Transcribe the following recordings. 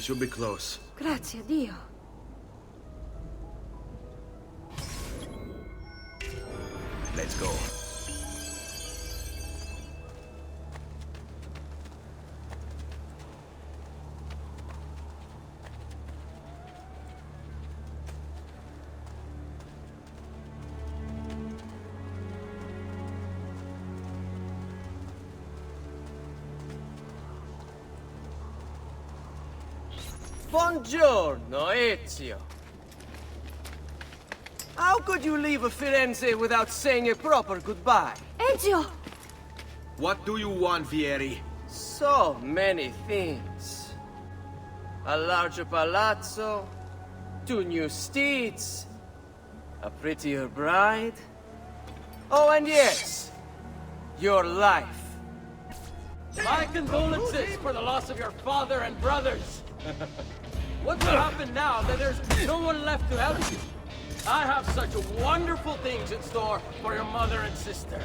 We should be close. Grazie a Dio. Let's go. Buongiorno, Ezio. How could you leave a Firenze without saying a proper goodbye? Ezio! What do you want, Vieri? So many things. A larger palazzo, 2 new steeds, a prettier bride. Oh, and yes, your life. My condolences for the loss of your father and brothers. What will happen now that there's no one left to help you? I have such wonderful things in store for your mother and sister.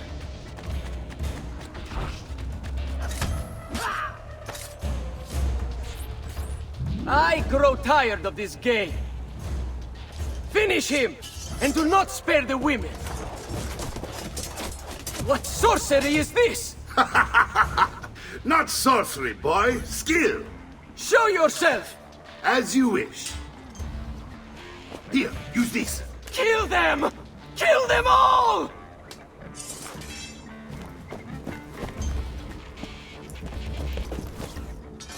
I grow tired of this game. Finish him, and do not spare the women. What sorcery is this? Not sorcery, boy. Skill. Show yourself! As you wish. Here, use this. Kill them! Kill them all!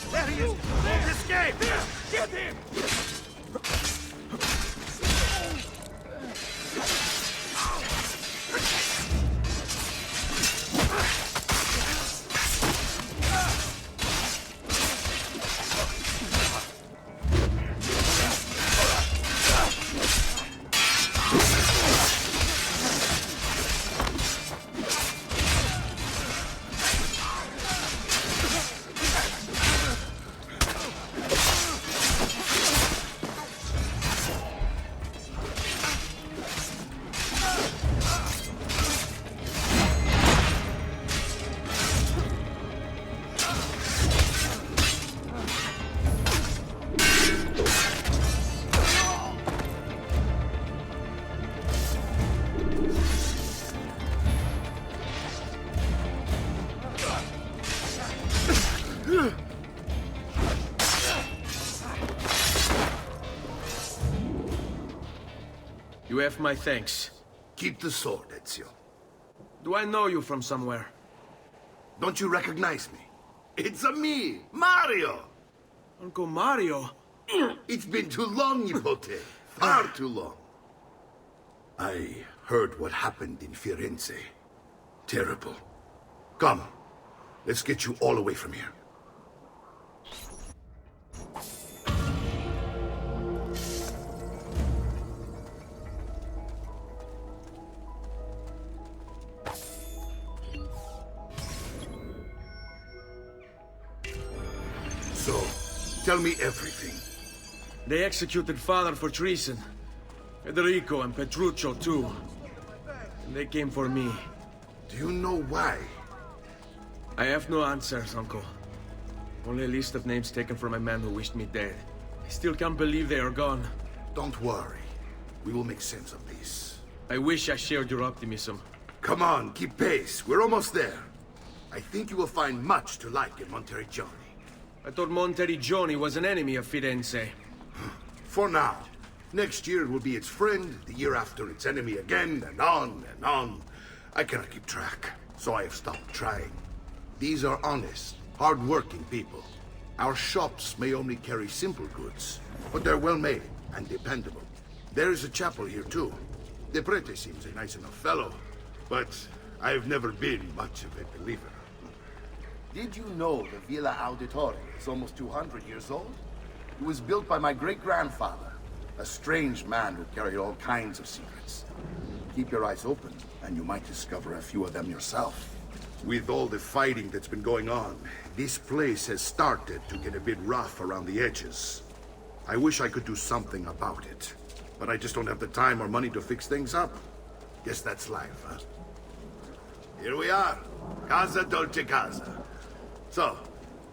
There he is! Escape! Get him! You have my thanks. Keep the sword, Ezio. Do I know you from somewhere? Don't you recognize me? It's a me, Mario! Uncle Mario? It's been too long, Nipote. Far too long. I heard what happened in Firenze. Terrible. Come, let's get you all away from here. So, tell me everything. They executed father for treason. Federico and Petruccio too. And they came for me. Do you know why? I have no answers, Uncle. Only a list of names taken from a man who wished me dead. I still can't believe they are gone. Don't worry. We will make sense of this. I wish I shared your optimism. Come on, keep pace. We're almost there. I think you will find much to like in Monteriggioni. I thought Monteriggioni was an enemy of Firenze. For now. Next year it will be its friend, the year after its enemy again, and on and on. I cannot keep track, so I have stopped trying. These are honest, hard-working people. Our shops may only carry simple goods, but they're well-made and dependable. There is a chapel here, too. The prete seems a nice enough fellow, but I've never been much of a believer. Did you know the Villa Auditore is almost 200 years old? It was built by my great-grandfather, a strange man who carried all kinds of secrets. Keep your eyes open, and you might discover a few of them yourself. With all the fighting that's been going on, this place has started to get a bit rough around the edges. I wish I could do something about it, but I just don't have the time or money to fix things up. Guess that's life, huh? Here we are. Casa Dolce Casa. So,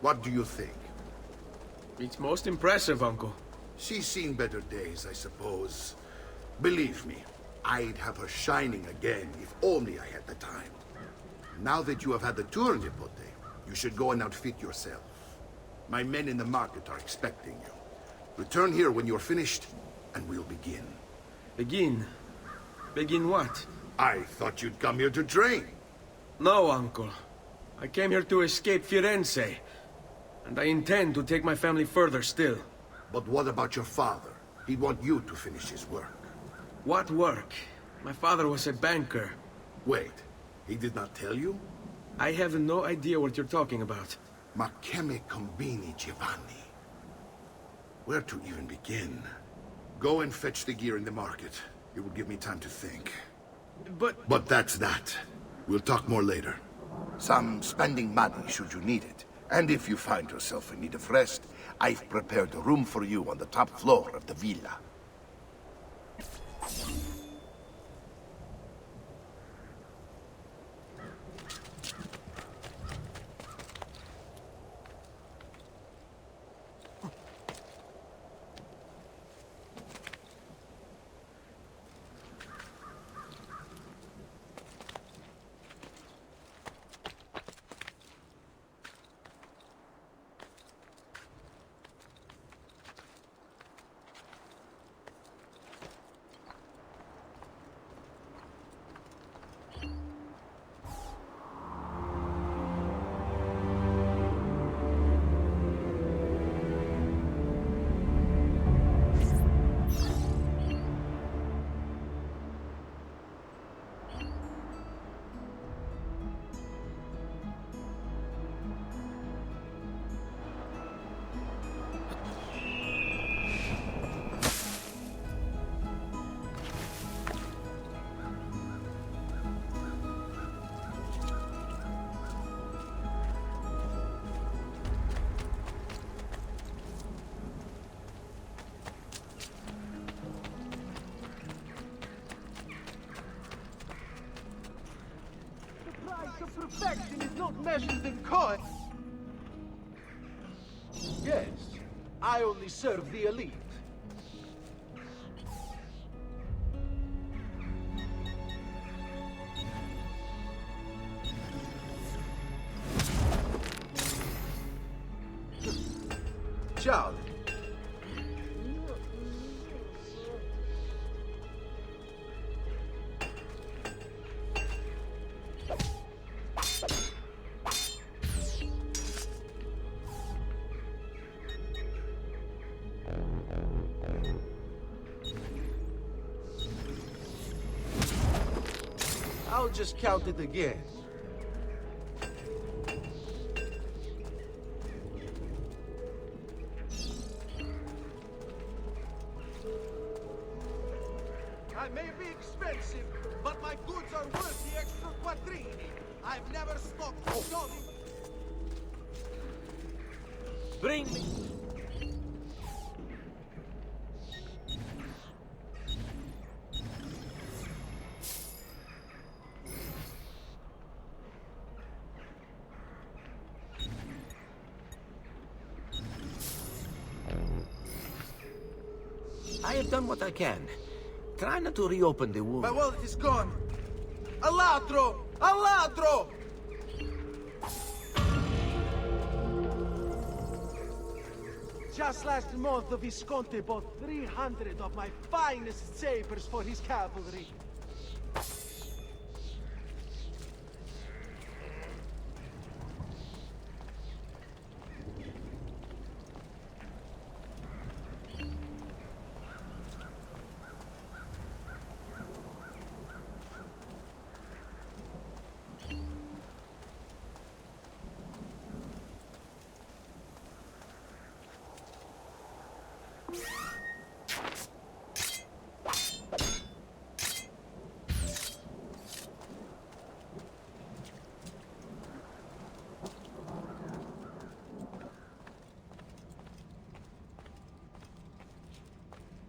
what do you think? It's most impressive, Uncle. She's seen better days, I suppose. Believe me, I'd have her shining again if only I had the time. Now that you have had the tour, Nipote, you should go and outfit yourself. My men in the market are expecting you. Return here when you're finished, and we'll begin. Begin? Begin what? I thought you'd come here to train. No, Uncle. I came here to escape Firenze. And I intend to take my family further still. But what about your father? He'd want you to finish his work. What work? My father was a banker. Wait, he did not tell you? I have no idea what you're talking about. Ma che me combini, Giovanni? Where to even begin? Go and fetch the gear in the market. It will give me time to think. But that's that. We'll talk more later. Some spending money should you need it. And if you find yourself in need of rest, I've prepared a room for you on the top floor of the villa. Perfection is not measured in coin. Yes, I only serve the elite. Ciao. I'll just count it again. I may be expensive, but my goods are worth the extra quattrini. I've never stopped going. Bring me. I have done what I can. Try not to reopen the wound. My wallet is gone. A ladro! A ladro! Just last month, the Visconti bought 300 of my finest sabers for his cavalry.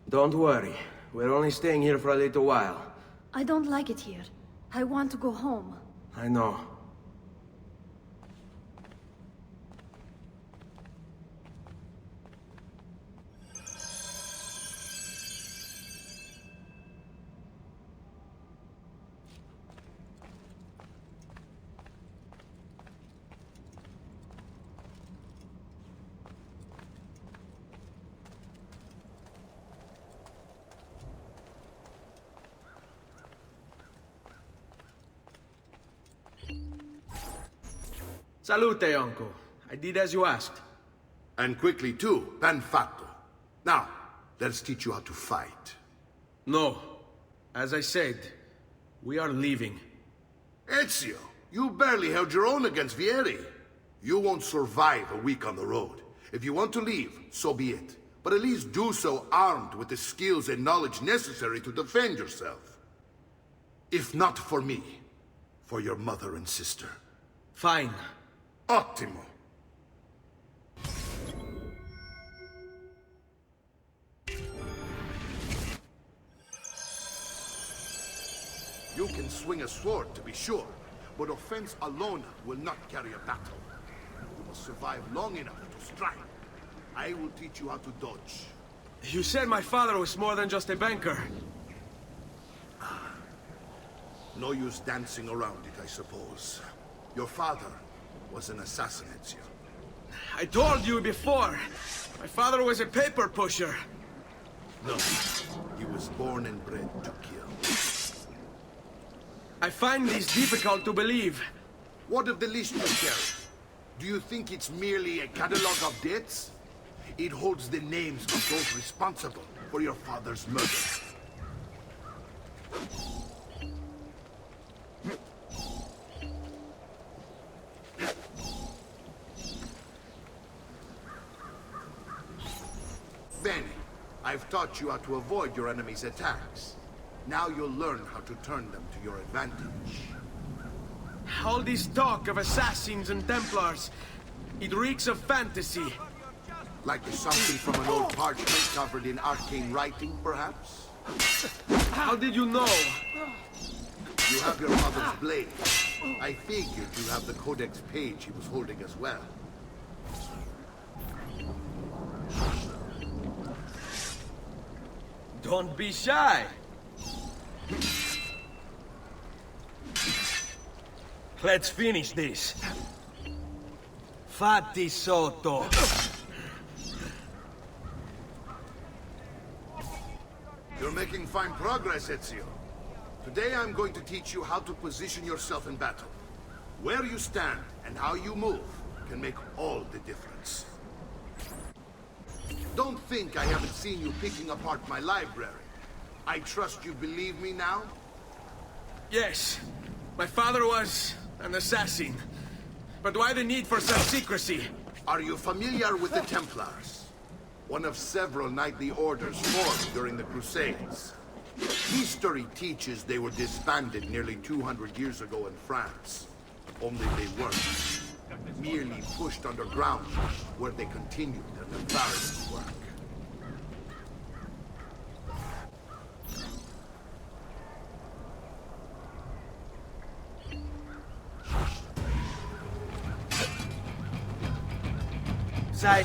Don't worry. We're only staying here for a little while. I don't like it here. I want to go home. I know. Salute, uncle. I did as you asked. And quickly too, ben fatto. Now, let's teach you how to fight. No. As I said, we are leaving. Ezio, you barely held your own against Vieri. You won't survive a week on the road. If you want to leave, so be it. But at least do so armed with the skills and knowledge necessary to defend yourself. If not for me, for your mother and sister. Fine. Ottimo. You can swing a sword, to be sure, but offense alone will not carry a battle. You must survive long enough to strike. I will teach you how to dodge. You said my father was more than just a banker. No use dancing around it, I suppose. Your father was an assassin, Ezio. I told you before. My father was a paper pusher. No, he was born and bred to kill. I find this difficult to believe. What of the list you carry? Do you think it's merely a catalog of debts? It holds the names of those responsible for your father's murder. Bene, I've taught you how to avoid your enemy's attacks. Now you'll learn how to turn them to your advantage. All this talk of assassins and Templars, it reeks of fantasy. Like something from an old parchment covered in arcane writing, perhaps? How did you know? You have your father's blade. I figured you have the codex page he was holding as well. Don't be shy. Let's finish this. Fatti sotto. You're making fine progress, Ezio. Today I'm going to teach you how to position yourself in battle. Where you stand and how you move can make all the difference. Don't think I haven't seen you picking apart my library. I trust you believe me now? Yes, my father was an assassin. But why the need for such secrecy? Are you familiar with the Templars? One of several knightly orders formed during the Crusades. History teaches they were disbanded nearly 200 years ago in France. Only they weren't. Merely pushed underground, where they continued their nefarious work. Sai,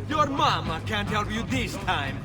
your mama can't help you this time.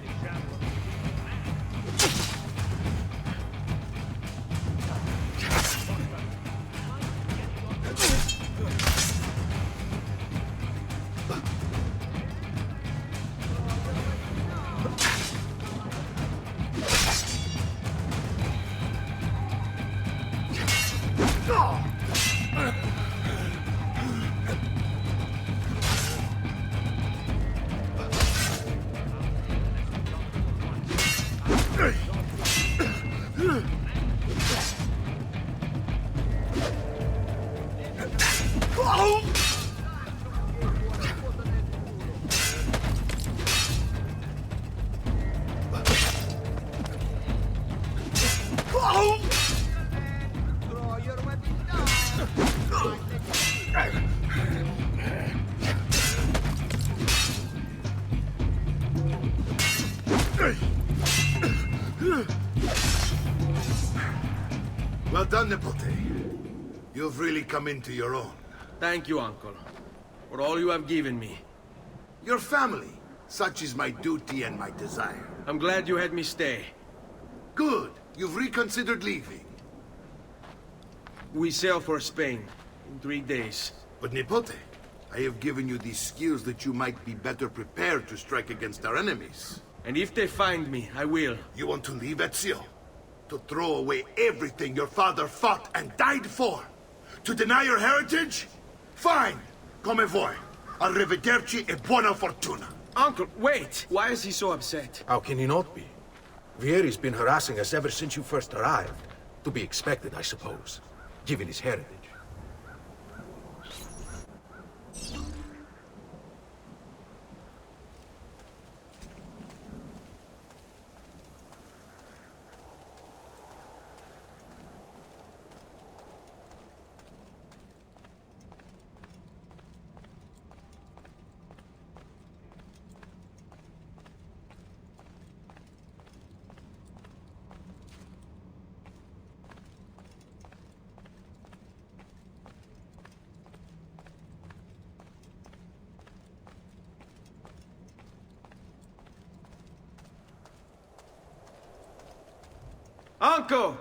Well done, Nipote. You've really come into your own. Thank you, Uncle, for all you have given me. Your family. Such is my duty and my desire. I'm glad you had me stay. Good. You've reconsidered leaving. We sail for Spain in 3 days. But Nipote, I have given you these skills that you might be better prepared to strike against our enemies. And if they find me, I will. You want to leave, Ezio? To throw away everything your father fought and died for? To deny your heritage? Fine. Come voi. Arrivederci e buona fortuna. Uncle, wait! Why is he so upset? How can he not be? Vieri's been harassing us ever since you first arrived. To be expected, I suppose, given his heritage. Uncle!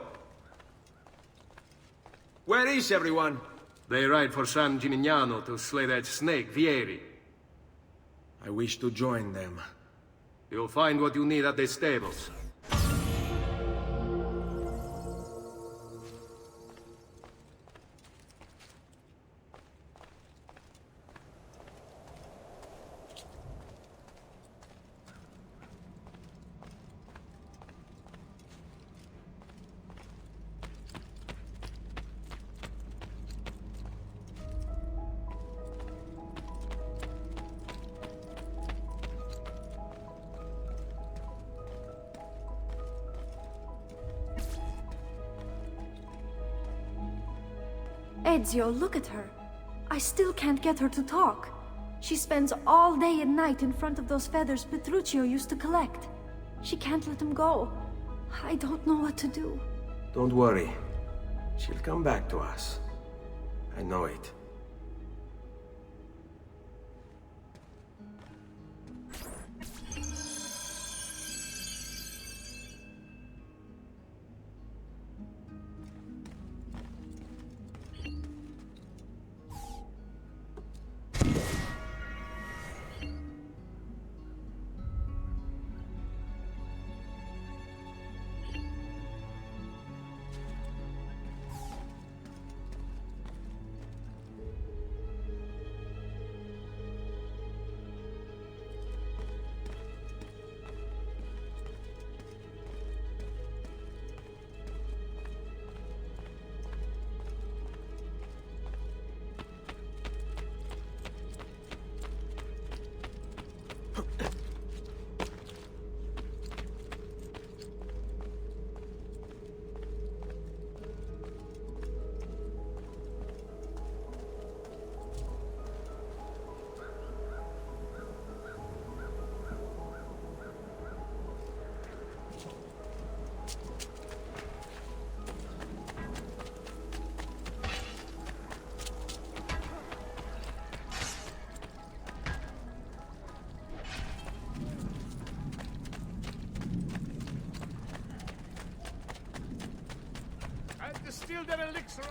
Where is everyone? They ride for San Gimignano to slay that snake, Vieri. I wish to join them. You'll find what you need at the stables. Ezio, look at her. I still can't get her to talk. She spends all day and night in front of those feathers Petruchio used to collect. She can't let them go. I don't know what to do. Don't worry. She'll come back to us. I know it. Distill that elixir.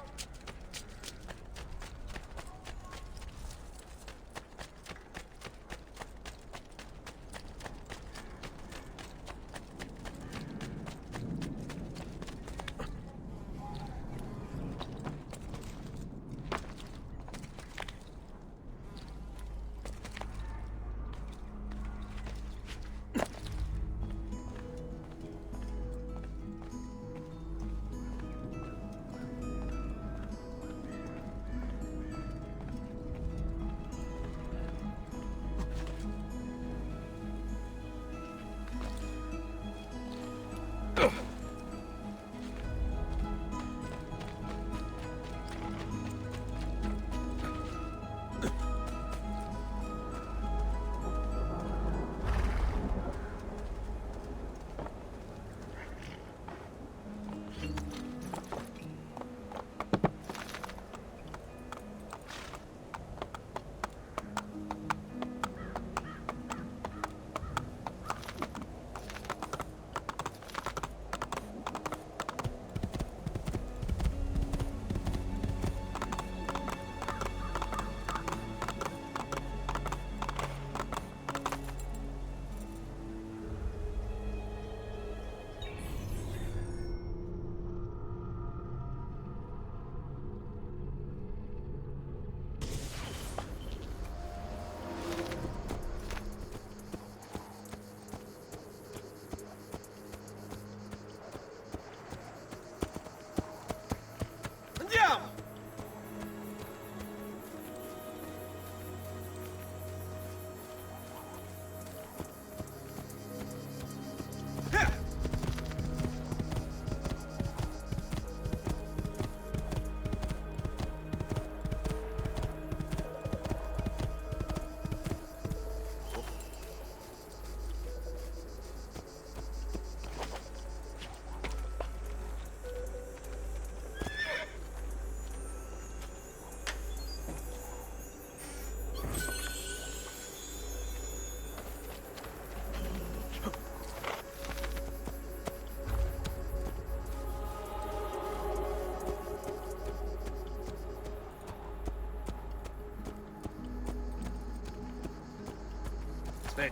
Stay.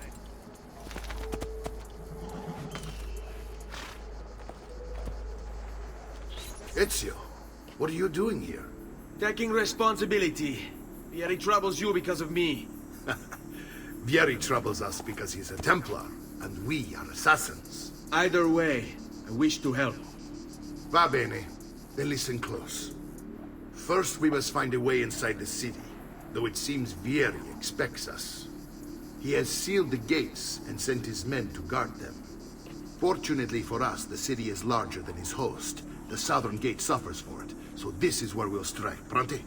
Ezio, what are you doing here? Taking responsibility. Vieri troubles you because of me. Vieri troubles us because he's a Templar, and we are assassins. Either way, I wish to help. Va bene. Then listen close. First, we must find a way inside the city, though it seems Vieri expects us. He has sealed the gates and sent his men to guard them. Fortunately for us, the city is larger than his host. The southern gate suffers for it, so this is where we'll strike. Pronti?